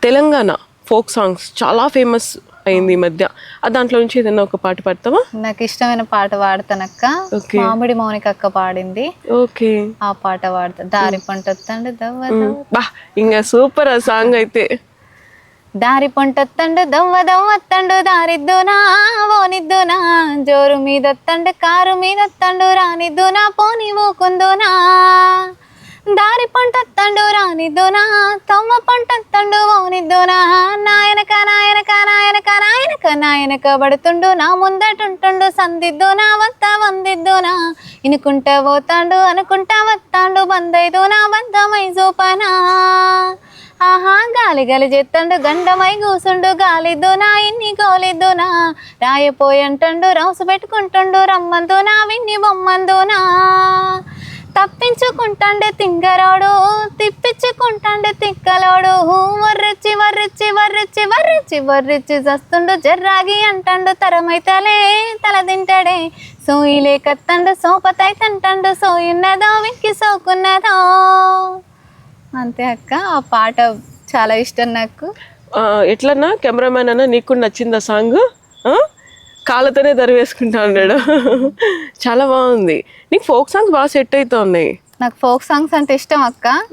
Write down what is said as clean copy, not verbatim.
Telangana folk songs చాలా famous అయింది ఈ మధ్య. దాంట్లో నుంచి ఏదైనా ఒక పాట పాడతావా? నాకు ఇష్టమైన పాట పాడతానక్క. మామిడి మౌనిక అక్క పాడింది. ఓకే, ఆ పాట పాడతా. దారి పంట వత్తండు బా ఇంకా సూపర్ ఆ సాంగ్ అయితే. దారి పొంటొత్తండు దవ్వ దవ్వత్తండు దారిద్దునా ఓనిద్దునా జోరు మీదొత్తండు కారు మీదొత్తండు రానిద్దునా పోని ఊకుందునా దారి పంటొత్తండు రానిద్దునా తమ్మ పంటొత్తండు ఓనిద్దునా నాయనక నాయనక నాయనక నాయనక నాయనక పడుతుండు నా ముందటుంటుండు సందిద్దునా వత్త వందిద్దునా ఇనుకుంటా పోతాండు అనుకుంటా వత్తాండు బందైదునా బంధమై చూపనా ఆహా గాలి గలి చెత్తండు గండమై కూసుండు గాలిద్దునా ఇన్ని గోలిద్దునా రాయపోయంటండు రౌసు పెట్టుకుంటుండు రమ్మందునా విన్ని బొమ్మందునా తప్పించుకుంటాండే తింగరోడు తిప్పించుకుంటాండే తిక్కలోడు వర్రెచ్చి వర్రెచ్చి వర్రెచ్చి వర్రెచ్చి వర్రెచ్చి చస్తుండు జర్రాగి అంటాండు తరమైతలే తల తింటాడే సోయిలే కత్తండు సోపతైతంటాండు సోయున్నదో విక్కి సోకున్నదో. అంతే అక్క. ఆ పాట చాలా ఇష్టం నాకు. ఎట్లన్నా కెమెరామ్యాన్ అన్న నీకు నచ్చింది ఆ సాంగ్? కాళ్ళతోనే దరివేసుకుంటా ఉన్నాడు. చాలా బాగుంది. నీకు ఫోక్ సాంగ్స్ బాగా సెట్ అవుతా ఉన్నాయి. నాకు ఫోక్ సాంగ్స్ అంటే ఇష్టం అక్క.